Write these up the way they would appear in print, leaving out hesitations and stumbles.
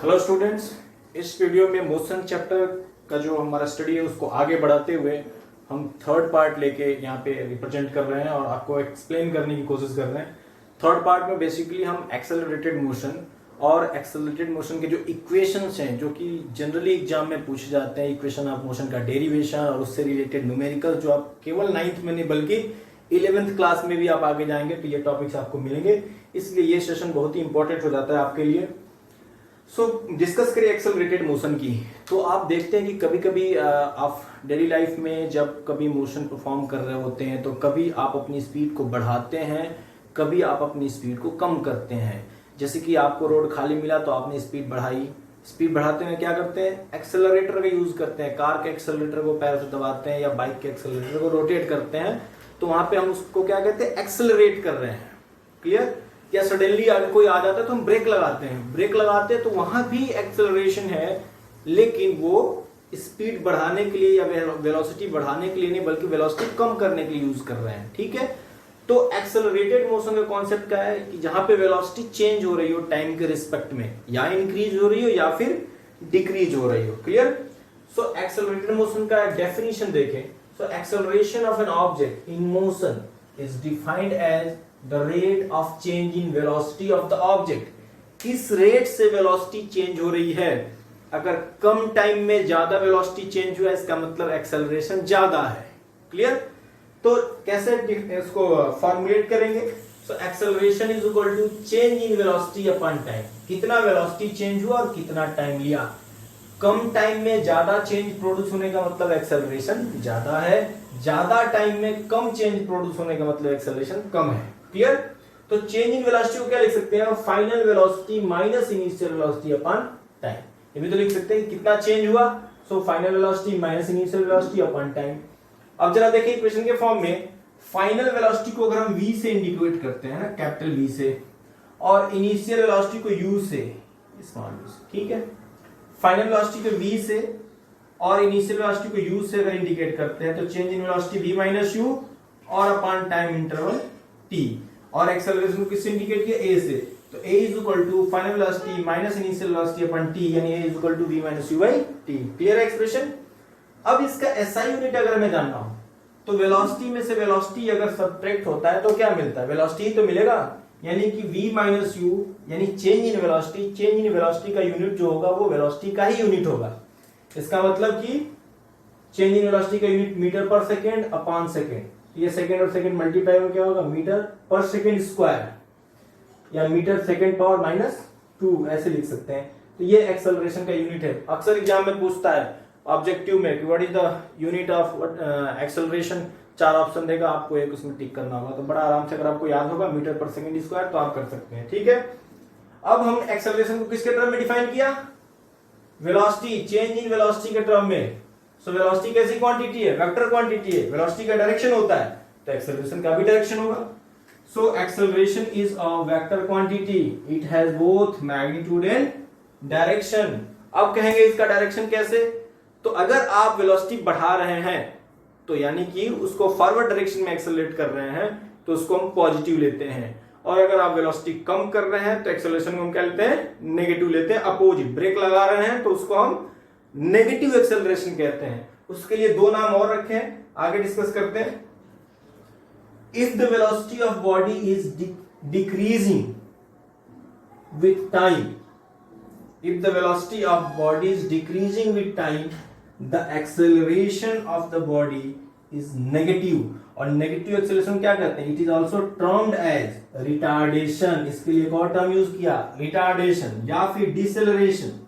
Hello students, इस video में motion chapter का जो हमारा स्टडी है उसको आगे बढ़ाते हुए हम थर्ड पार्ट लेके यहाँ पे रिप्रेजेंट कर रहे हैं और आपको एक्सप्लेन करने की कोशिश कर रहे हैं। थर्ड पार्ट में बेसिकली हम एक्सेलरेटेड मोशन और एक्सेलरेटेड मोशन के जो इक्वेशंस हैं जो कि जनरली एग्जाम में पूछे जाते हैं, इक्वेशन ऑफ मोशन का डेरिवेशन और उससे रिलेटेड न्यूमेरिकल, जो आप केवल 9th में नहीं बल्कि 11th क्लास में भी आप आगे जाएंगे तो ये टॉपिक्स आपको मिलेंगे, इसलिए ये सेशन बहुत ही इंपॉर्टेंट हो जाता है आपके लिए। डिस्कस करें एक्सेलरेटेड मोशन की। तो आप देखते हैं कि कभी कभी आप डेली लाइफ में जब कभी मोशन परफॉर्म कर रहे होते हैं तो कभी आप अपनी स्पीड को बढ़ाते हैं, कभी आप अपनी स्पीड को कम करते हैं। जैसे कि आपको रोड खाली मिला तो आपने स्पीड बढ़ाई, स्पीड बढ़ाते हुए क्या करते हैं, एक्सेलरेटर का यूज करते हैं। कार के एक्सेलरेटर को पैर से दबाते हैं या बाइक के एक्सेलरेटर को रोटेट करते हैं, तो वहां पे हम उसको क्या कहते हैं, एक्सेलरेट कर रहे हैं। क्लियर? या सडनली अगर कोई आ जाता है तो हम ब्रेक लगाते हैं, ब्रेक लगाते हैं तो वहां भी एक्सेलरेशन है, लेकिन वो स्पीड बढ़ाने के लिए या वेलोसिटी बढ़ाने के लिए नहीं बल्कि वेलोसिटी कम करने के लिए यूज कर रहे हैं। ठीक है, तो एक्सेलरेटेड मोशन का कॉन्सेप्ट क्या है कि जहां पे वेलोसिटी चेंज हो रही हो टाइम के रिस्पेक्ट में, या इंक्रीज हो रही हो या फिर डिक्रीज हो रही हो। क्लियर? सो एक्सेलरेटेड मोशन का डेफिनेशन देखें। So acceleration of an object in motion is defined as the rate of change in velocity of the object। किस रेट से वेलोसिटी चेंज हो रही है। अगर कम टाइम में ज्यादा वेलोसिटी चेंज हुआ इसका मतलब एक्सेलरेशन ज्यादा है। क्लियर? तो कैसे इसको फॉर्मुलेट करेंगे। So acceleration is equal to change in velocity upon time. कितना वेलोसिटी चेंज हुआ और कितना टाइम लिया। कम टाइम में ज्यादा चेंज प्रोड्यूस होने का मतलब एक्सेलरेशन ज्यादा है, ज्यादा टाइम में कम चेंज प्रोड्यूस होने का मतलब एक्सेलरेशन कम है। क्लियर? तो चेंज इन वेलोसिटी को क्या लिख सकते हैं, final velocity minus initial velocity upon time. ये भी तो लिख सकते हैं कितना चेंज हुआ। So final velocity minus initial velocity upon time. अब जरा देखिए इक्वेशन के फॉर्म में फाइनल वेलोसिटी को अगर हम v से इंडिकेट करते हैं ना, कैपिटल V से, और इनिशियल वेलोसिटी को u से, स्मॉल u से। ठीक है, फाइनल वेलोसिटी को v से और इनिशियल वेलोसिटी को u से अगर इंडिकेट करते हैं तो change in velocity v minus u और अपॉन टाइम इंटरवल t, और एक्सेलरेशन को किससे इंडिकेट किया, a से। तो a is equal to final velocity minus initial velocity upon t, यानी a is equal to v minus u by t। Clear है expression? अब इसका SI यूनिट अगर मैं जानना हूं तो वेलोसिटी में से वेलोसिटी अगर सब्ट्रैक्ट होता है तो क्या मिलता है, वेलोसिटी ही तो मिलेगा। यानी कि v माइनस u यानी change in velocity, change in velocity का यूनिट जो होगा वो वेलोसिटी का ही यूनिट होगा। इसका मतलब कि चेंज इन वेलोसिटी का unit metre per second upon second. ये सेकेंड और सेकेंड मल्टीप्लाई में क्या होगा, मीटर पर सेकेंड स्क्वायर या मीटर सेकेंड पावर माइनस 2, ऐसे लिख सकते हैं। तो ये एक्सेलरेशन का यूनिट है। अक्सर एग्जाम में पूछता है ऑब्जेक्टिव में कि what is the unit of acceleration. 4 option देगा, आपको एक उसमें टिक करना होगा। तो बड़ा आराम से अगर आपको याद होगा मीटर पर सेकेंड स्क्वायर तो आप कर सकते हैं। ठीक है, अब हम एक्सेलरेशन को किसके टर्म में डिफाइन किया, वेलोसिटी, चेंज इन वेलोसिटी के टर्म में। सो वेलोसिटी कैसी क्वांटिटी है, वेक्टर क्वांटिटी है, वेलोसिटी का डायरेक्शन होता है तो एक्सेलरेशन का भी डायरेक्शन होगा। सो acceleration is a vector quantity, it has both magnitude and direction. अब कहेंगे इसका डायरेक्शन कैसे। तो अगर आप वेलोसिटी बढ़ा रहे हैं तो यानी कि उसको फॉरवर्ड डायरेक्शन में एक्सेलरेट कर रहे हैं तो उसको हम पॉजिटिव लेते हैं, और अगर आप वेलोसिटी कम कर रहे हैं तो एक्सेलरेशन को हम क्या लेते हैं, नेगेटिव लेते हैं, अपोजिट। ब्रेक लगा रहे हैं तो उसको हम नेगेटिव एक्सेलरेशन कहते हैं। उसके लिए 2 नाम और रखे हैं, आगे डिस्कस करते हैं। If the velocity of body is decreasing with time, if the velocity of body is decreasing with time, the acceleration of the body is negative. और नेगेटिव एक्सेलरेशन क्या कहते हैं, it is also termed as retardation. इसके लिए एक और term use किया, retardation या फिर डिसेलरेशन।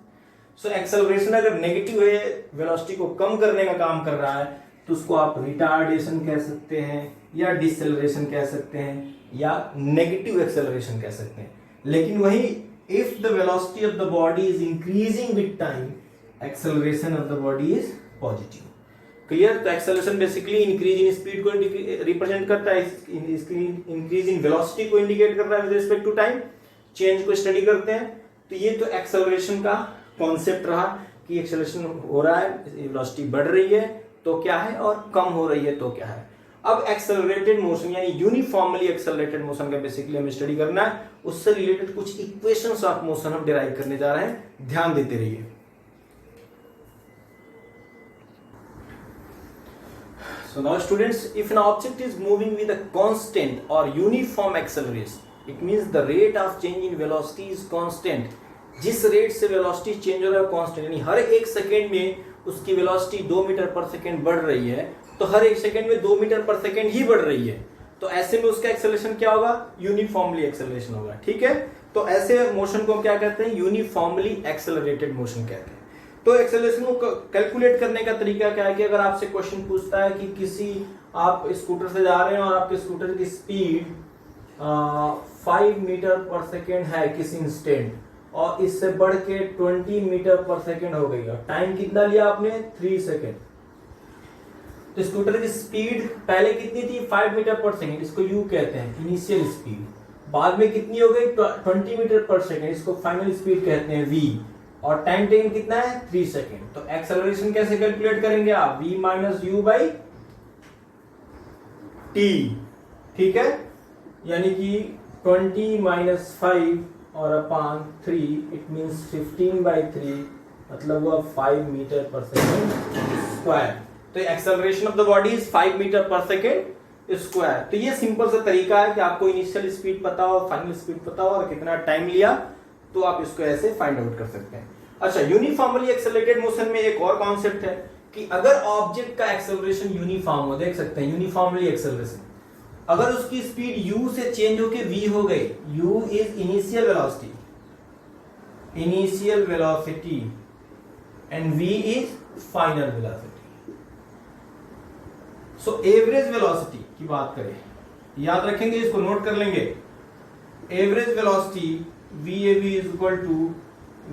सो एक्सेलरेशन अगर नेगेटिव है, वेलोसिटी को कम करने का काम कर रहा है, तो उसको आप रिटार्डेशन कह सकते हैं या डिसेलरेशन कह सकते हैं या नेगेटिव एक्सेलरेशन कह सकते हैं। लेकिन वही if the velocity of the body is increasing with time, acceleration of the body is positive. Clear? तो acceleration basically increase in speed को रिप्रेजेंट करता है, इंक्रीज इन वेलोसिटी को इंडिकेट कर रहा है with respect to time. Change को study करते हैं तो ये तो एक्सेलरेशन का कॉन्सेप्ट रहा कि एक्सेलरेशन हो रहा है, वेलोसिटी बढ़ रही है तो क्या है और कम हो रही है तो क्या है। अब एक्सेलरेटेड मोशन यानी यूनिफॉर्मली एक्सेलरेटेड मोशन का बेसिकली हमें स्टडी करना है, उससे रिलेटेड कुछ इक्वेशंस ऑफ मोशन हम डिराइव करने जा रहे हैं, ध्यान देते रहिए। So now students, if an object is moving with a constant or uniform acceleration, it means the rate of change in velocity is constant. जिस रेट से वेलोसिटी चेंज हो रहा है कांस्टेंट, यानी हर एक सेकेंड में उसकी वेलोसिटी 2 मीटर पर सेकेंड बढ़ रही है, तो हर एक सेकेंड में 2 मीटर पर सेकेंड ही बढ़ रही है, तो ऐसे में उसका एक्सेलरेशन क्या होगा? यूनिफॉर्मली एक्सेलरेशन होगा। ठीक है, तो ऐसे मोशन को क्या कहते हैं? यूनिफॉर्मली एक्सेलरेटेड मोशन कहते हैं। तो एक्सेलरेशन को कैलकुलेट करने का तरीका क्या है कि अगर आपसे क्वेश्चन पूछता है कि किसी आप स्कूटर से जा रहे हैं और आपके स्कूटर की स्पीड 5 मीटर पर सेकेंड है किसी इंस्टेंट, और इससे बढ़ के 20 मीटर पर सेकेंड हो गई, और टाइम कितना लिया आपने? 3 सेकेंड। तो स्कूटर की स्पीड पहले कितनी थी? 5 मीटर पर सेकेंड, इसको यू कहते हैं इनिशियल स्पीड। बाद में कितनी हो गई? 20 मीटर पर सेकेंड, इसको फाइनल स्पीड कहते हैं वी। और टाइम टेकन कितना है? 3 सेकेंड। तो एक्सेलरेशन कैसे कैलकुलेट करेंगे आप? v minus u by T. ठीक है, यानी कि 20 माइनस 5 और अपान 3, इट मीन्स 15/3, मतलब वो 5 मीटर पर सेकेंड स्क्वायर। तो acceleration of the body is 5 metre per second square. तो ये सिंपल सा तरीका है कि आपको इनिशियल स्पीड पता हो, फाइनल स्पीड पता हो और कितना टाइम लिया, तो आप इसको ऐसे फाइंड आउट कर सकते हैं। अच्छा, यूनिफॉर्मली एक्सेलरेटेड मोशन में एक और कॉन्सेप्ट है कि अगर ऑब्जेक्ट का एक्सेलरेशन यूनिफॉर्म हो, देख सकते हैं यूनिफॉर्मली एक्सेलरेशन, अगर उसकी स्पीड u से चेंज होके v हो गई, u is initial velocity and v is final velocity. So average velocity की बात करें, याद रखेंगे, इसको नोट कर लेंगे। Average velocity VAV is equal to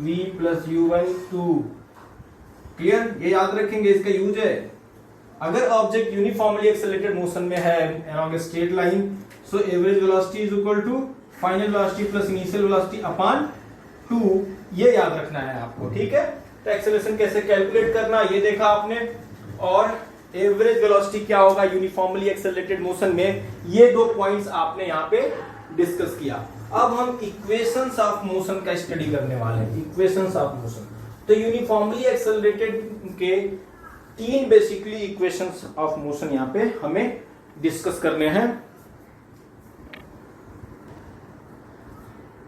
v plus u by 2। Clear? ये याद रखेंगे, इसका यूज है। अगर ऑब्जेक्ट यूनिफॉर्मली एक्सेलरेटेड मोशन में है along a straight line, so average velocity is equal to final velocity plus initial velocity upon 2। ये याद रखना है आपको। ठीक है, तो एक्सेलरेशन कैसे कैलकुलेट करना ये देखा आपने, और एवरेज वेलोसिटी क्या होगा यूनिफॉर्मली एक्सेलरेटेड मोशन में, ये 2 पॉइंट्स आपने यहाँ पे डिस्कस किया। अब हम इक्वेशंस ऑफ मोशन का स्टडी करने वाले हैं, इक्वेशंस ऑफ मोशन। तो यूनिफॉर्मली एक्सेलरेटेड के 3 बेसिकली इक्वेशंस ऑफ मोशन यहां पे हमें डिस्कस करने हैं।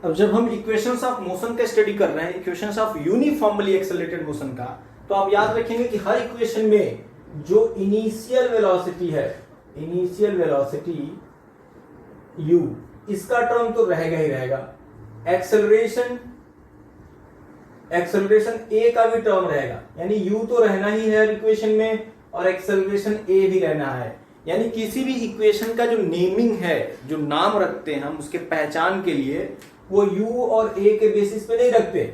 अब जब हम इक्वेशंस ऑफ मोशन का स्टडी कर रहे हैं, equations of uniformly accelerated motion का, तो आप याद रखेंगे कि हर इक्वेशन में जो इनिशियल वेलोसिटी है, इनिशियल वेलोसिटी u, इसका टर्म तो रहेगा ही रहेगा। एक्सेलरेशन a का भी टर्म रहेगा, यानी u तो रहना ही है हर इक्वेशन में, और एक्सेलरेशन a भी रहना है। यानी किसी भी इक्वेशन का जो नेमिंग है, जो नाम रखते हैं हम उसके पहचान के लिए, वो u और a के बेसिस पे नहीं रखते।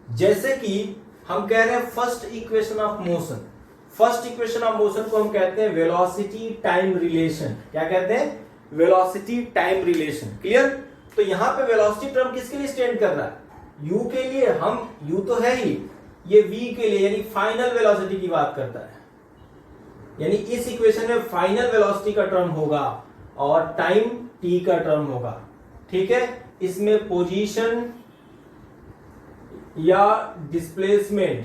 जैसे कि हम कह रहे हैं first equation of motion, first equation of motion को हम कहते हैं वेलोसिटी टाइम रिलेशन। क्या कहते हैं? Velocity time relation. क्लियर? तो यहां पे वेलोसिटी टर्म किसके लिए स्टैंड कर रहा है? u के लिए। हम u तो है ही, ये v के लिए, यानी फाइनल वेलोसिटी की बात करता है। यानी इस इक्वेशन में फाइनल वेलोसिटी का टर्म होगा और टाइम t का टर्म होगा। ठीक है, इसमें पोजीशन या डिस्प्लेसमेंट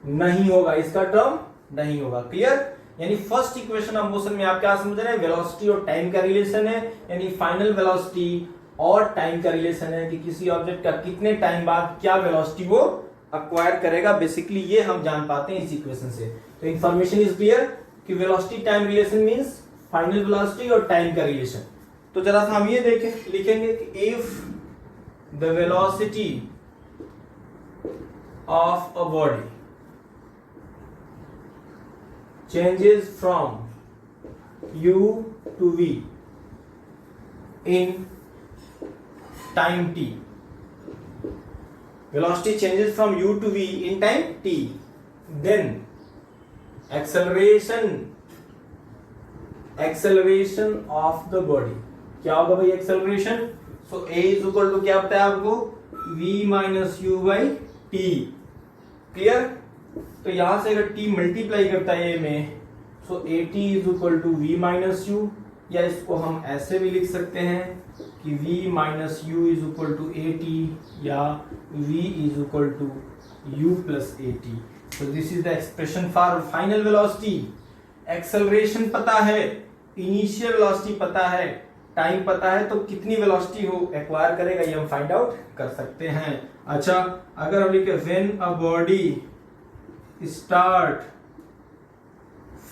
नहीं होगा, इसका टर्म नहीं होगा। क्लियर? यानी फर्स्ट इक्वेशन ऑफ मोशन में आप क्या समझ रहे हैं? वेलोसिटी और टाइम का रिलेशन है, यानी फाइनल वेलोसिटी और टाइम का रिलेशन है कि किसी ऑब्जेक्ट का कितने टाइम बाद क्या वेलोसिटी वो अक्वायर करेगा। बेसिकली ये हम जान पाते हैं इस इक्वेशन से। तो इंफॉर्मेशन इज क्लियर कि velocity time relation means final velocity और टाइम का रिलेशन। तो जरा सा हम ये देखें, लिखेंगे कि if the velocity of a body changes from u to v in time t, velocity changes from u to v in time t, then acceleration of the body क्या होगा भाई? Acceleration. So a is equal to क्या बताया आपको? v minus u by t. Clear? तो यहां से अगर t मल्टीप्लाई करता है a में, so at is equal to v minus u, या इसको हम ऐसे भी लिख सकते हैं कि v minus u is equal to at, या v is equal to u plus at. So this is the expression for final velocity. Acceleration पता है, इनिशियल वेलोसिटी पता है, टाइम पता है, तो कितनी वेलोसिटी हो एक्वायर करेगा ये हम फाइंड आउट कर सकते हैं. अच्छा, अगर हम लिखे when a body start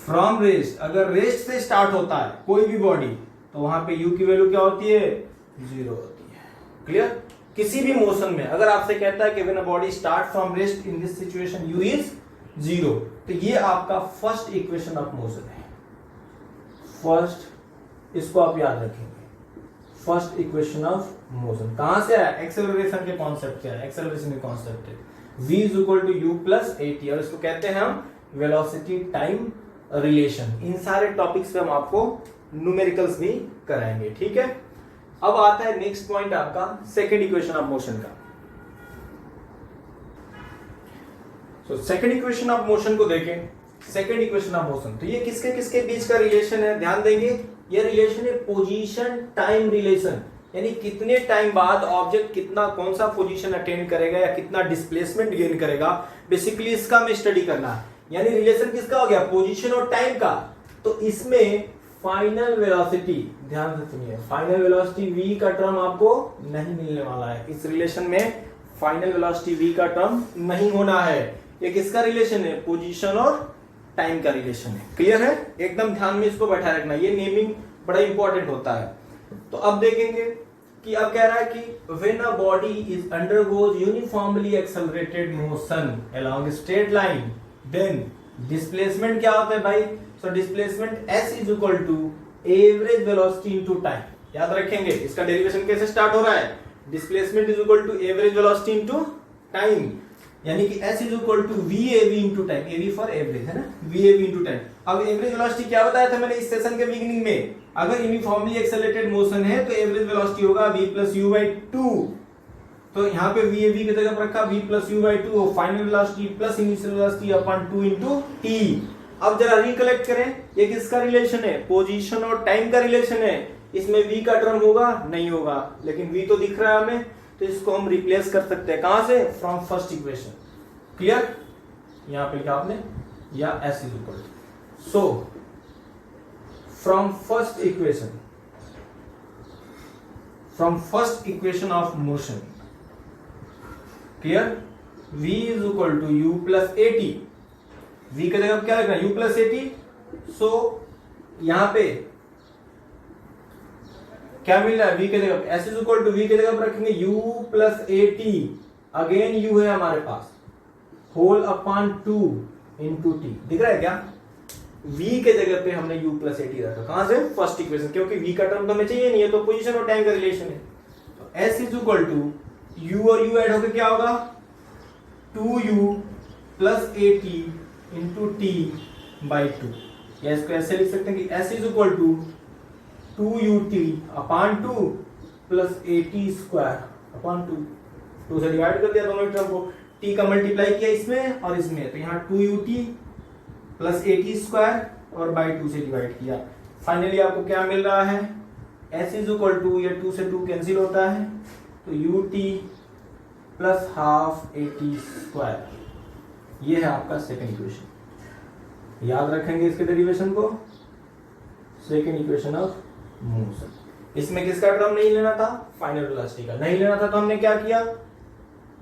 from rest, अगर रेस्ट से स्टार्ट होता है कोई भी बॉडी, तो वहां पे u की वैल्यू क्या होती है? 0 होती है. क्लियर? किसी भी मोशन में अगर आपसे कहता है कि when a body start from rest in this situation u is 0, तो ये आपका फर्स्ट इक्वेशन ऑफ मोशन है. फर्स्ट, इसको आप याद रखेंगे, फर्स्ट इक्वेशन ऑफ मोशन कहां से आया? एक्सेलरेशन के कॉन्सेप्ट से आया. एक्सेलरेशन के कॉन्सेप्ट है v is equal to u plus at, और इसको कहते हैं हम वेलोसिटी टाइम रिलेशन. इन सारे टॉपिक्स पे हम आपको न्यूमेरिकल्स भी कराएंगे. ठीक है, अब आता है नेक्स्ट पॉइंट आपका सेकेंड इक्वेशन ऑफ मोशन का. So second equation of motion को देखें. सेकेंड इक्वेशन ऑफ मोशन, तो ये किसके किसके बीच का रिलेशन है? ध्यान देंगे, ये रिलेशन है पोजीशन टाइम रिलेशन, यानी कितने टाइम बाद ऑब्जेक्ट कितना कौन सा पोजीशन अटेन करेगा या कितना डिस्प्लेसमेंट गेन करेगा. बेसिकली इसका हमें स्टडी करना है. यानी रिलेशन किसका हो गया? पोजीशन और टाइम का. तो इसमें फाइनल वेलोसिटी, ध्यान से सुनिए, फाइनल वेलोसिटी v का टर्म आपको नहीं मिलने वाला है. इस रिलेशन में फाइनल वेलोसिटी v का टर्म नहीं होना है. ये किसका रिलेशन है? पोजीशन और टाइम का रिलेशन है. क्लियर है? एकदम ध्यान में इसको बैठा रखना, ये नेमिंग बड़ा इंपॉर्टेंट होता है. तो अब देखेंगे कि अब कह रहा है कि when a body is undergoes uniformly accelerated motion along straight line, then displacement क्या होता है भाई? So displacement s is equal to average velocity into time. याद रखेंगे, इसका डेरिवेशन कैसे स्टार्ट हो रहा है? Displacement is equal to average velocity into time, यानी कि s is equal to VAV into time. AV for average है ना, VAV इनटू टाइम. अब एवरेज वेलोसिटी क्या बताया था मैंने इस सेशन के बिगिनिंग में? अगर यूनिफॉर्मली एक्सेलरेटेड मोशन है तो एवरेज वेलोसिटी होगा v प्लस u बाई 2. तो यहाँ पे VAV की जगह पर रखा v plus u by 2, final velocity plus initial velocity upon 2 into t. अब जरा रिकलेक्ट करें, ये किसका रिलेशन है? पोजीशन और टाइम का रिलेशन है. इसमें v का टर्म होगा? नहीं होगा, लेकिन v तो दिख रहा है हमें, तो इसको हम रिप्लेस कर सकते हैं. कहां से? From first equation. क्लियर? यहां पे लिखा आपने, या s is equal to, so from first equation of motion, clear? v is equal to u plus at. v की जगह क्या रखना? u plus at. सो यहां पे क्या मिल रहा है? v की जगह s is equal to, v की जगह पर रखेंगे u plus at. Again u है हमारे पास, होल अपॉन 2 इंटू t. दिख रहा है क्या? v के जगह पे हमने u प्लस at रखा. कहां से? फर्स्ट इक्वेशन, क्योंकि v का टर्म तो हमें चाहिए नहीं है, तो पोजीशन और टाइम का रिलेशन है. तो s is equal to, u और u ऐड होकर क्या होगा? 2u plus at into t by 2. या इसको ऐसे लिख सकते हैं कि s is equal to 2ut upon 2 plus at square upon 2. 2 से डिवाइड कर दिया दोनों टर्म को, t का मल्टीप्लाई किया इसमें और इसमें, तो यहाँ 2ut प्लस at स्क्वायर और बाई 2 से डिवाइड किया. फाइनली आपको क्या मिल रहा है? s इज इक्वल टू, ये 2 से 2 कैंसिल होता है, तो ut plus half at square. ये है आपका सेकेंड इक्वेशन. याद रखेंगे इसके डेरिवेशन को, सेकेंड इक्वेशन ऑफ मोशन. इसमें किसका टर्म नहीं लेना था? फाइनल वेलोसिटी का नहीं लेना था. तो हमने क्या किया?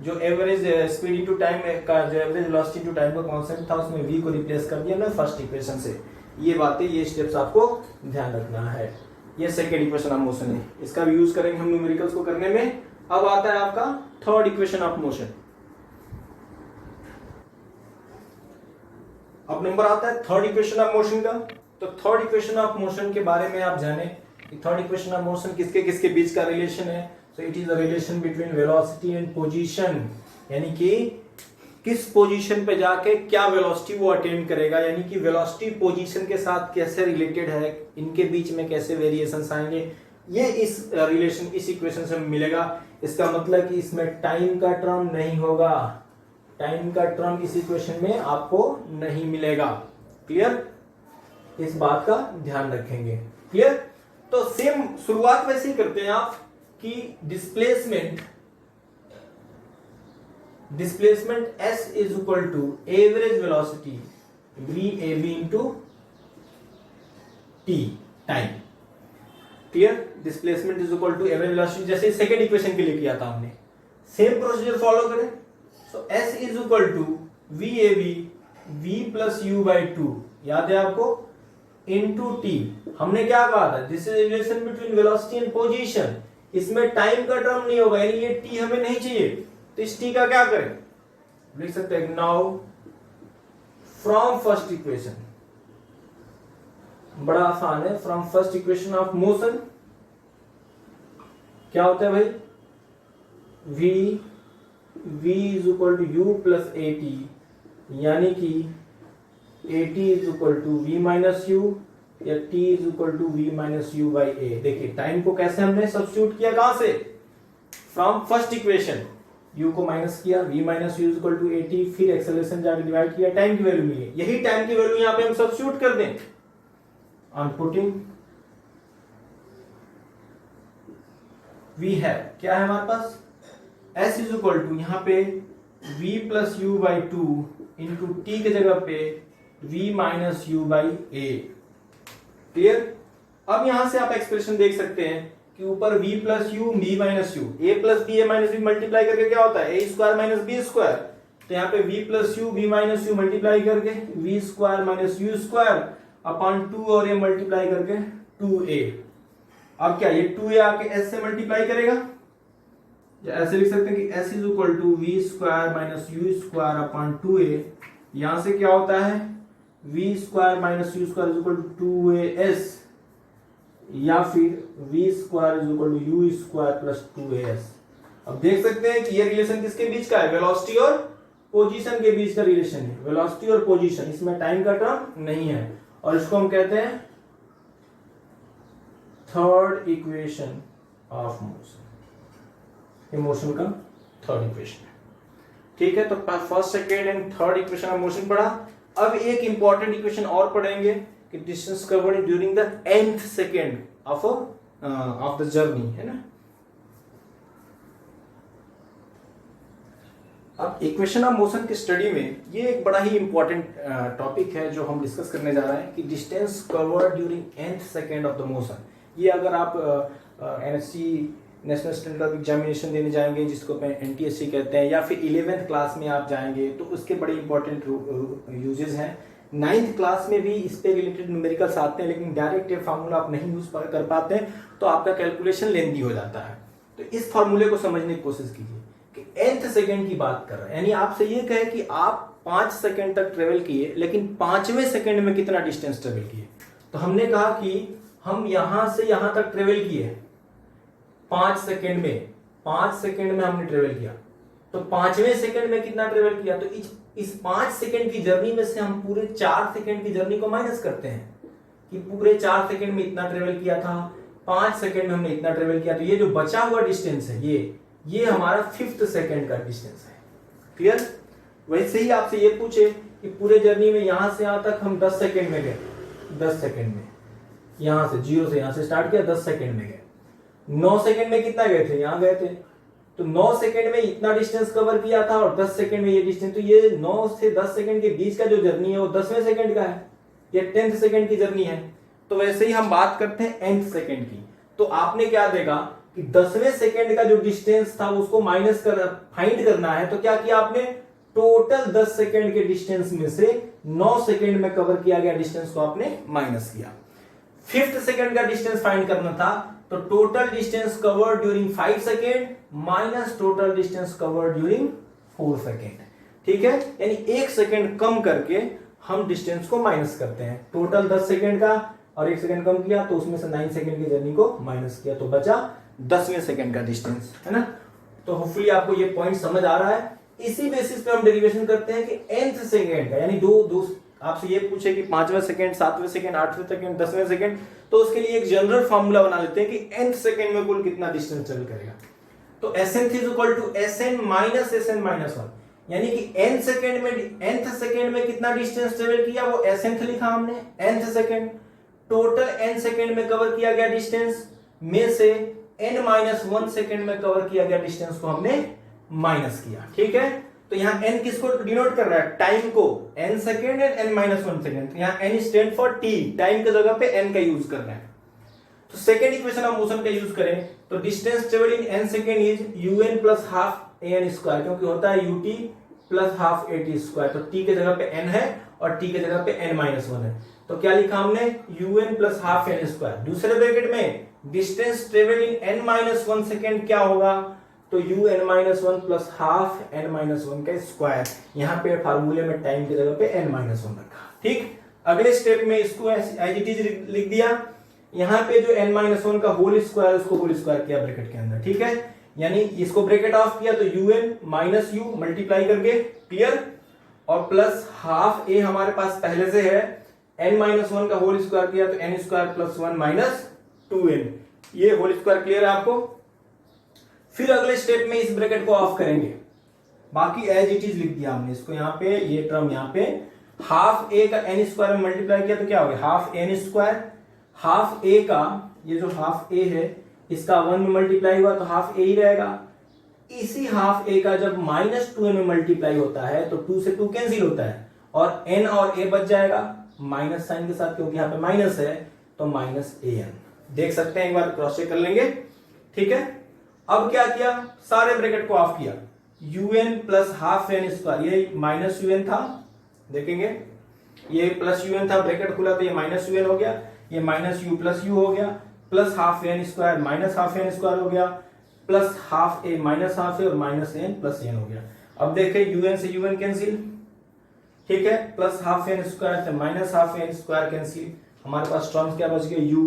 जो एवरेज स्पीड इनटू टाइम का, जो एवरेज वेलोसिटी टू टाइम का कांसेप्ट था, उसमें v को रिप्लेस कर दिया ना फर्स्ट इक्वेशन से. ये बातें, ये स्टेप्स आपको ध्यान रखना है. ये सेकेंड इक्वेशन ऑफ मोशन है, इसका भी यूज करेंगे हम न्यूमेरिकल्स को करने में. अब आता है आपका थर्ड इक्वेशन ऑफ मोशन. अब नंबर आता है थर्ड इक्वेशन ऑफ मोशन का. तो थर्ड इक्वेशन ऑफ मोशन के बारे में आप जाने कि थर्ड इक्वेशन ऑफ मोशन किसके किसके बीच का रिलेशन है. So it is the relation between velocity and position, यानी कि किस पोजीशन पे जाके क्या वेलोसिटी वो अटेन करेगा, यानी कि वेलोसिटी पोजीशन के साथ कैसे रिलेटेड है, इनके बीच में कैसे वेरिएशंस आएंगे, ये इस रिलेशन, इस इक्वेशन से मिलेगा. इसका मतलब कि इसमें टाइम का टर्म नहीं होगा, टाइम का टर्म इस इक्वेशन में आपको नहीं मिलेगा. क्लियर? इस बात का ध्यान रखेंगे। क्लियर? तो सेम शुरुआत वैसे ही करते हैं आप कि displacement s is equal to average velocity VAV into t time. Clear? Displacement is equal to average velocity, जैसे सेकंड इक्वेशन के लिए किया था हमने, सेम प्रोसीजर फॉलो करें। So s is equal to VAV v plus u by 2, याद है आपको, इनटू t। हमने क्या कहा था? This is relation between velocity and position. इसमें टाइम का टर्म नहीं होगा, यानी ये t हमें नहीं चाहिए, तो इस t का क्या करें? लिख सकते हैं नाउ फ्रॉम फर्स्ट इक्वेशन, बड़ा आसान है, from first equation of motion क्या होता है भाई? v is equal to u plus at, यानी कि at is equal to v minus u या t is equal to v minus u by a. देखिए टाइम को कैसे हमने सब्स्टिट्यूट किया, कहां से? फ्रॉम फर्स्ट इक्वेशन, u को माइनस किया, v minus u is equal to at, फिर एक्सेलरेशन जाकर डिवाइड किया, टाइम की वैल्यू मिली। यही टाइम की वैल्यू यहां पे हम सब्स्टिट्यूट कर दें ऑन पुटिंग v है, क्या है हमारे पास? s इज इक्वल टू यहां पे v plus you by 2 into t के जगह पे v minus u by A. Clear? अब यहां से आप एक्सप्रेशन देख सकते हैं कि ऊपर v plus you v minus you, a plus b a minus b multiply करके क्या होता है? a square minus b square. तो यहाँ पे v plus you v minus you multiply करके v square minus u square upon 2 और a multiply करके 2a। अब क्या ये 2a आके s से मल्टीप्लाई करेगा, या ऐसे लिख सकते हैं कि s is equal to v square minus u square upon 2a। यहां से क्या होता है? v square minus u square is equal to 2as, या फिर v square is equal to u square plus 2as। अब देख सकते हैं कि ये रिलेशन किसके बीच का है? वेलोसिटी और पोजीशन के बीच का रिलेशन है, वेलोसिटी और पोजीशन, इसमें टाइम का टर्म नहीं है, और इसको हम कहते हैं थर्ड इक्वेशन ऑफ मोशन। ये मोशन का थर्ड इक्वेशन है। ठीक है, तो first second and third equation of motion पढ़ा। अब एक इंपॉर्टेंट इक्वेशन और पढ़ेंगे कि distance covered during the nth second of the journey, है ना। अब इक्वेशन ऑफ मोशन की स्टडी में ये एक बड़ा ही इंपॉर्टेंट टॉपिक है जो हम डिस्कस करने जा रहे हैं कि distance covered during nth second of the motion. ये अगर आप NSC नेशनल स्टैंडर्ड एग्जामिनेशन देने जाएंगे, जिसको NTSC कहते हैं, या फिर 11th क्लास में आप जाएंगे तो उसके बड़े इंपॉर्टेंट यूजेस हैं। 9th क्लास में भी इस पे रिलेटेड न्यूमेरिकल्स आते हैं, लेकिन डायरेक्ट ये फार्मूला आप नहीं यूज कर पाते हैं तो आपका कैलकुलेशन लेंदी हो जाता है। तो इस फार्मूले को समझने की कोशिश कीजिए कि nth सेकेंड की बात कर रहे हैं, यानी आपसे ये कहे कि आप 5 सेकेंड तक ट्रेवल किए, लेकिन 5वें सेकेंड में कितना डिस्टेंस ट्रेवल किए। तो हमने कहा कि हम यहां से यहां तक ट्रेवल किए 5 सेकेंड में, 5 सेकेंड में हमने ट्रेवल किया, तो 5वें सेकेंड में कितना ट्रेवल किया। तो इस 5 सेकेंड की जर्नी में से हम पूरे 4 सेकेंड की जर्नी को माइनस करते हैं कि पूरे 4 सेकेंड में इतना ट्रेवल किया था, 5 सेकेंड में हमने इतना ट्रेवल किया, तो ये जो बचा हुआ डिस्टेंस है ये हमारा 5th सेकेंड का डिस्टेंस है। क्लियर? वैसे ही आपसे ये पूछे कि पूरे जर्नी में यहां से यहां तक हम 10 सेकेंड में गए, 10 सेकेंड में, यहां से 0 से यहां से स्टार्ट किया, 10 सेकेंड में गए। 9 सेकेंड में कितना गए थे? यहां गए थे, तो 9 सेकेंड में इतना डिस्टेंस कवर किया था और 10 सेकेंड में ये डिस्टेंस, तो ये 9 से 10 सेकेंड के बीच का जो जर्नी है वो 10वें सेकेंड का है, ये 10th सेकेंड की जर्नी है। तो वैसे ही हम बात करते हैं nth सेकेंड की, तो आपने क्या देखा कि 10वें सेकेंड का जो डिस्टेंस था उसको माइनस कर फाइंड करना है। तो क्या किया आपने? टोटल 10 सेकेंड के डिस्टेंस में से 9 सेकेंड में कवर किया गया डिस्टेंस को आपने माइनस किया। 5th सेकेंड का डिस्टेंस फाइंड करना था, तो total distance covered during 5 second minus total distance covered during 4 second. ठीक है, यानी 1 सेकेंड कम करके हम डिस्टेंस को माइनस करते हैं। टोटल 10 सेकेंड का और 1 सेकेंड कम किया, तो उसमें से 9 सेकेंड की जर्नी को माइनस किया, तो बचा 10वें सेकेंड का डिस्टेंस, है ना। तो होपफुली आपको ये पॉइंट समझ आ रहा है। इसी बेसिस पे हम डेरिवेशन करते हैं कि nth सेकेंड का, यानी दो आपसे ये पूछे कि 5वें सेकेंड, 7वें सेकेंड, 8वें सेकेंड, 10वें सेकेंड, तो उसके लिए एक जनरल फार्मूला बना लेते हैं कि nth सेकेंड में कुल कितना डिस्टेंस ट्रेवल करेगा। तो Sn is equal to Sn minus Sn minus 1, यानी कि nth सेकेंड में कितना डिस्टेंस ट्रेवल किया, वो nth लिखा हमने, nth second. Total n second में कवर किया गया डिस्टेंस में से n-1 सेकेंड में कवर किया गया डिस्टेंस को हमने माइनस किया। ठीक है, तो यहाँ n किसको डिनोट कर रहा है, टाइम को, n second and n-1 second. तो यहाँ n stand for t, time की जगह पे n का यूज कर रहे हैं। तो सेकेंड इक्वेशन ऑफ मोशन का यूज करें तो distance travel in n second is un plus half an square, क्योंकि होता है ut plus half at square. तो t के जगह पे n है और t के जगह पे n-1 है, तो क्या लिखा हमने, un plus half n square. दूसरे ब्रैकेट में distance travel in n-1 second क्या होगा, तो un-1 प्लस हाफ n-1 का स्क्वायर। यहाँ पे फार्मूले में टाइम की जगह पे n-1 रखा। ठीक, अगले स्टेप में इसको एज इट इज लिख दिया। यहाँ पे जो n-1 का होल स्क्वायर, उसको होल स्क्वायर किया ब्रैकेट के अंदर। ठीक है, यानी इसको ब्रैकेट ऑफ किया तो un माइनस u मल्टीप्लाई करके, क्लियर, और प्लस हाफ a हमारे पास पहले से है, n-1 का होल स्क्वायर किया तो n square plus 1 minus 2n, ये होल स्क्वायर क्लियर है आपको। फिर अगले स्टेप में इस ब्रैकेट को ऑफ करेंगे, बाकी एज इट इज लिख दिया हमने इसको। यहाँ पे ये टर्म यहाँ पे हाफ a का n स्क्वायर में मल्टीप्लाई किया तो क्या हो गया, half n square. Half a का, ये जो हाफ a है इसका 1 में मल्टीप्लाई हुआ तो हाफ a ही रहेगा। इसी हाफ a का जब -2n में मल्टीप्लाई होता है तो 2 से 2 कैंसिल होता है और n और a बच जाएगा माइनस साइन के साथ, क्योंकि यहाँ पे माइनस है तो -an। देख सकते हैं, एक बार क्रॉस चेक कर लेंगे। ठीक है, अब क्या किया, सारे ब्रैकेट को ऑफ किया, un plus half n square, ये माइनस un था, देखेंगे ये प्लस un था, ब्रैकेट खुला तो ये माइनस un हो गया, ये माइनस u प्लस u हो गया, plus half n square minus half n square हो गया, plus half a minus half a और माइनस n प्लस n हो गया। अब देखें un से un कैंसिल, ठीक है, प्लस हाफ n स्क्वायर से minus half n square cancel, हमारे पास टर्म्स क्या बच गए, u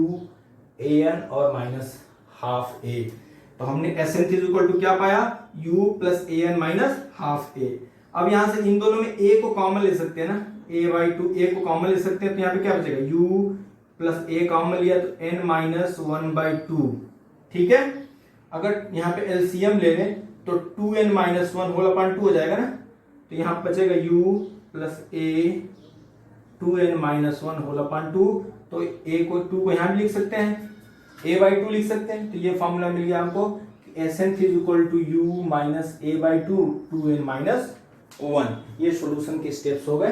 an और माइनस हाफ a। तो हमने SN इक्वल टू क्या पाया, u plus an minus half a। अब यहां से इन दोनों में a को कॉमन ले सकते हैं ना, a/2 a को कॉमन ले सकते हैं, तो यहाँ पे क्या बचेगा, u प्लस a कॉमन लिया तो n-1/2। ठीक है, अगर यहाँ पे एलसीएम ले लें तो 2n-1 होल अपॉन 2 हो जाएगा ना, तो यहाँ बचेगा u plus a 2n-1 whole upon 2। तो a को 2 को यहाँ भी लिख सकते हैं, a/2 लिख सकते हैं। तो ये फॉर्मूला मिल गया हमको, SN equal to u minus a/2 2n-1। ये सॉल्यूशन के स्टेप्स हो गए।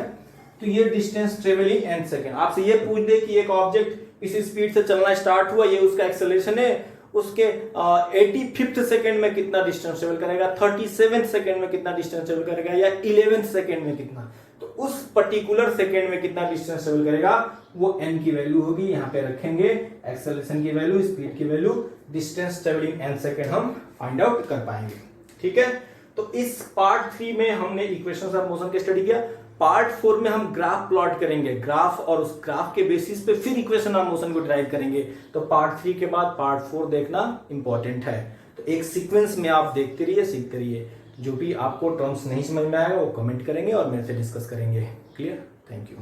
तो ये डिस्टेंस ट्रेवलिंग n सेकेंड। आपसे ये पूछ दे कि एक ऑब्जेक्ट इस स्पीड से चलना स्टार्ट हुआ, ये उसका एक्सेलरेशन है, उसके 85th सेकेंड में कितना डिस्टेंस ट्रेवल करेगा, 37th सेकेंड में कितना डिस्टेंस ट्रेवल करेगा, या 11th सेकेंड में कितना, तो उस पर्टिकुलर सेकेंड में कितना डिस्टेंस ट्रेवल करेगा वो n की वैल्यू होगी। यहाँ पे रखेंगे एक्सेलरेशन की वैल्यू, स्पीड की value, distance travelling n second हम फाइंड आउट कर पाएंगे। ठीक है, तो इस पार्ट 3 में हमने इक्वेशंस ऑफ मोशन की स्टडी किया। पार्ट 4 में हम ग्राफ प्लॉट करेंगे, ग्राफ, और उस ग्राफ के बेसिस पे फिर इक्वेशन ऑफ मोशन को ड्राइव करेंगे। तो पार्ट 3 के बाद पार्ट 4 देखना इंपॉर्टेंट है। तो एक सीक्वेंस में आप देखते रहिए, सीखते रहिए। जो भी आपको टर्म्स नहीं समझ में आएगा वो कमेंट करेंगे और मेरे से डिस्कस करेंगे। क्लियर? Thank you.